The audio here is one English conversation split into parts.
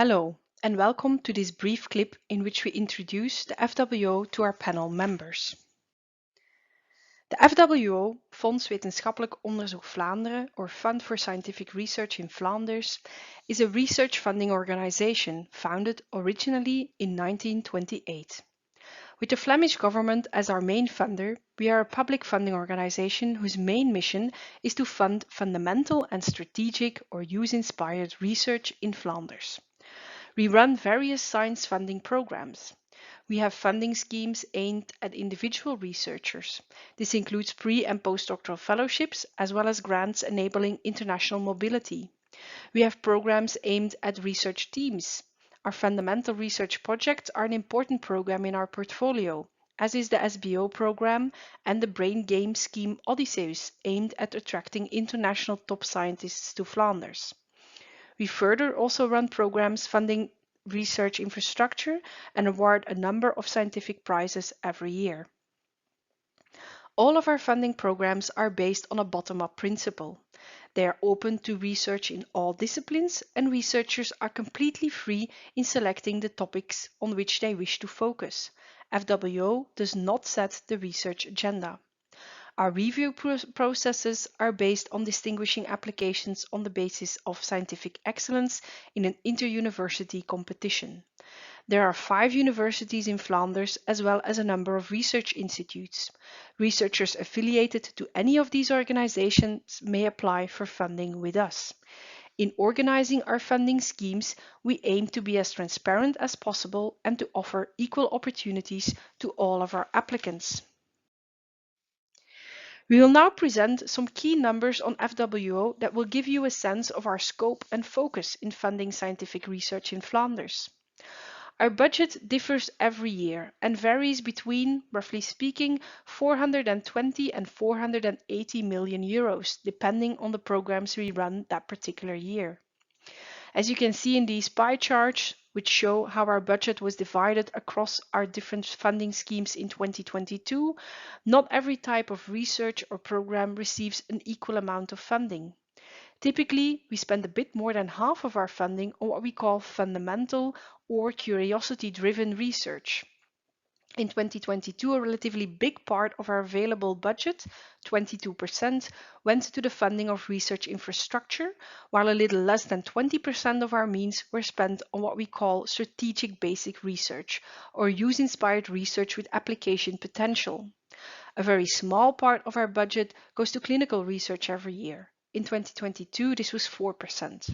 Hello, and welcome to this brief clip in which we introduce the FWO to our panel members. The FWO, Fonds Wetenschappelijk Onderzoek Vlaanderen, or Fund for Scientific Research in Flanders, is a research funding organization founded originally in 1928. With the Flemish government as our main funder, we are a public funding organization whose main mission is to fund fundamental and strategic or use-inspired research in Flanders. We run various science funding programs. We have funding schemes aimed at individual researchers. This includes pre- and postdoctoral fellowships, as well as grants enabling international mobility. We have programs aimed at research teams. Our fundamental research projects are an important program in our portfolio, as is the SBO program and the brain game scheme Odysseus, aimed at attracting international top scientists to Flanders. We further also run programs funding research infrastructure and award a number of scientific prizes every year. All of our funding programs are based on a bottom-up principle. They are open to research in all disciplines, and researchers are completely free in selecting the topics on which they wish to focus. FWO does not set the research agenda. Our review processes are based on distinguishing applications on the basis of scientific excellence in an inter-university competition. There are 5 universities in Flanders as well as a number of research institutes. Researchers affiliated to any of these organizations may apply for funding with us. In organizing our funding schemes, we aim to be as transparent as possible and to offer equal opportunities to all of our applicants. We will now present some key numbers on FWO that will give you a sense of our scope and focus in funding scientific research in Flanders. Our budget differs every year and varies between, roughly speaking, 420 and 480 million euros, depending on the programs we run that particular year. As you can see in these pie charts, which show how our budget was divided across our different funding schemes in 2022, not every type of research or program receives an equal amount of funding. Typically, we spend a bit more than half of our funding on what we call fundamental or curiosity-driven research. In 2022, a relatively big part of our available budget, 22%, went to the funding of research infrastructure, while a little less than 20% of our means were spent on what we call strategic basic research, or use-inspired research with application potential. A very small part of our budget goes to clinical research every year. In 2022, this was 4%.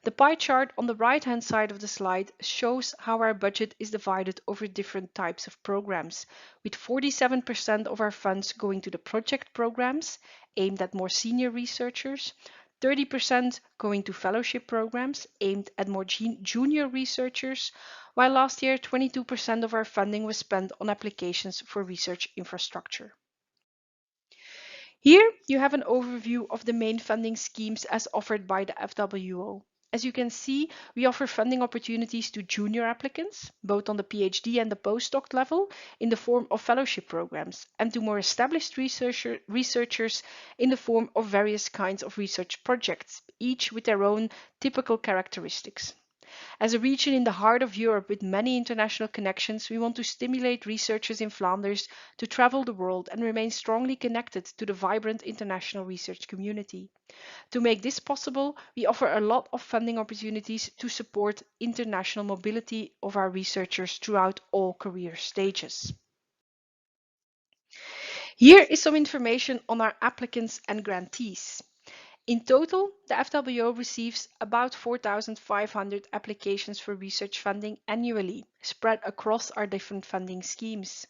The pie chart on the right-hand side of the slide shows how our budget is divided over different types of programs, with 47% of our funds going to the project programs aimed at more senior researchers, 30% going to fellowship programs aimed at more junior researchers, while last year 22% of our funding was spent on applications for research infrastructure. Here you have an overview of the main funding schemes as offered by the FWO. As you can see, we offer funding opportunities to junior applicants, both on the PhD and the postdoc level, in the form of fellowship programs, and to more established researchers in the form of various kinds of research projects, each with their own typical characteristics. As a region in the heart of Europe with many international connections, we want to stimulate researchers in Flanders to travel the world and remain strongly connected to the vibrant international research community. To make this possible, we offer a lot of funding opportunities to support international mobility of our researchers throughout all career stages. Here is some information on our applicants and grantees. In total, the FWO receives about 4,500 applications for research funding annually, spread across our different funding schemes.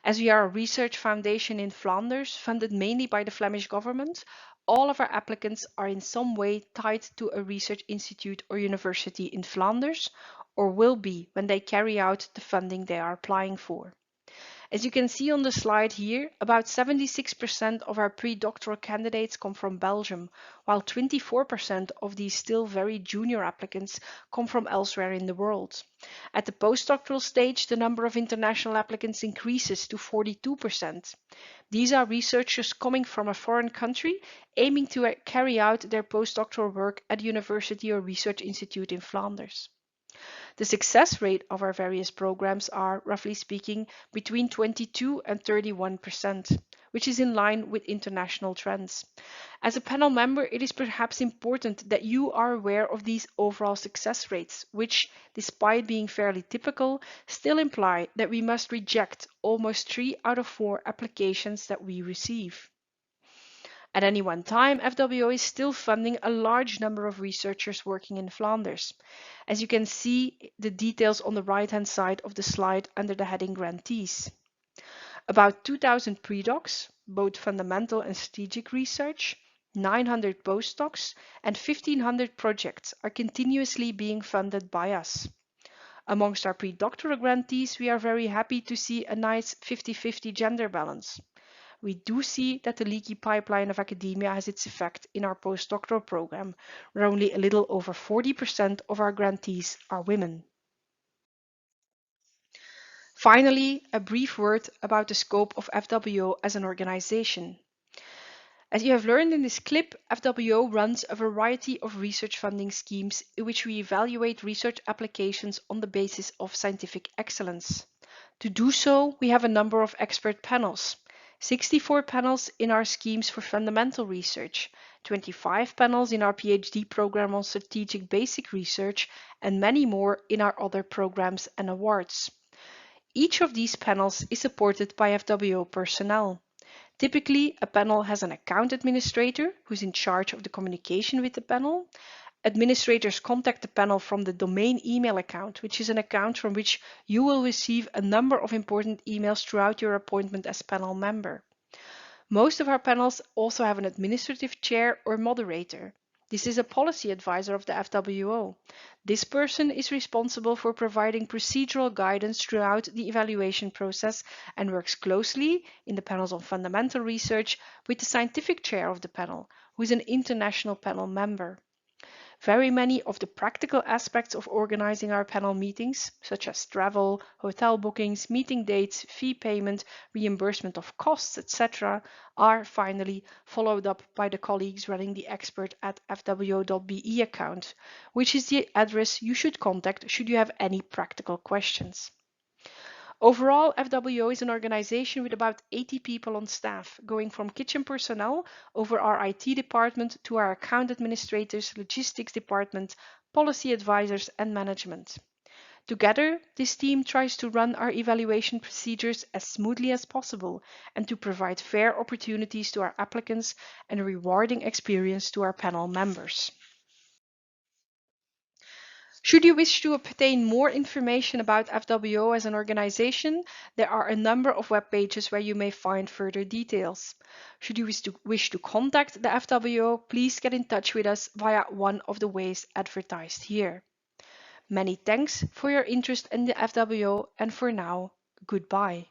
As we are a research foundation in Flanders, funded mainly by the Flemish government, all of our applicants are in some way tied to a research institute or university in Flanders, or will be when they carry out the funding they are applying for. As you can see on the slide here, about 76% of our pre-doctoral candidates come from Belgium, while 24% of these still very junior applicants come from elsewhere in the world. At the postdoctoral stage, the number of international applicants increases to 42%. These are researchers coming from a foreign country, aiming to carry out their postdoctoral work at a university or research institute in Flanders. The success rate of our various programs are, roughly speaking, between 22 and 31%, which is in line with international trends. As a panel member, it is perhaps important that you are aware of these overall success rates, which, despite being fairly typical, still imply that we must reject almost 3 out of 4 applications that we receive. At any one time, FWO is still funding a large number of researchers working in Flanders. As you can see the details on the right-hand side of the slide under the heading Grantees. About 2,000 predocs, both fundamental and strategic research, 900 postdocs, and 1,500 projects are continuously being funded by us. Amongst our predoctoral grantees, we are very happy to see a nice 50-50 gender balance. We do see that the leaky pipeline of academia has its effect in our postdoctoral program, where only a little over 40% of our grantees are women. Finally, a brief word about the scope of FWO as an organization. As you have learned in this clip, FWO runs a variety of research funding schemes in which we evaluate research applications on the basis of scientific excellence. To do so, we have a number of expert panels. 64 panels in our schemes for fundamental research, 25 panels in our PhD program on strategic basic research, and many more in our other programs and awards. Each of these panels is supported by FWO personnel. Typically, a panel has an account administrator who's in charge of the communication with the panel. Administrators contact the panel from the domain email account, which is an account from which you will receive a number of important emails throughout your appointment as panel member. Most of our panels also have an administrative chair or moderator. This is a policy advisor of the FWO. This person is responsible for providing procedural guidance throughout the evaluation process and works closely in the panels on fundamental research with the scientific chair of the panel, who is an international panel member. Very many of the practical aspects of organizing our panel meetings, such as travel, hotel bookings, meeting dates, fee payment, reimbursement of costs, etc., are finally followed up by the colleagues running the expert at fwo.be account, which is the address you should contact should you have any practical questions. Overall, FWO is an organization with about 80 people on staff, going from kitchen personnel over our IT department to our account administrators, logistics department, policy advisors, and management. Together, this team tries to run our evaluation procedures as smoothly as possible and to provide fair opportunities to our applicants and a rewarding experience to our panel members. Should you wish to obtain more information about FWO as an organization, there are a number of web pages where you may find further details. Should you wish to contact the FWO, please get in touch with us via one of the ways advertised here. Many thanks for your interest in the FWO, and for now, goodbye.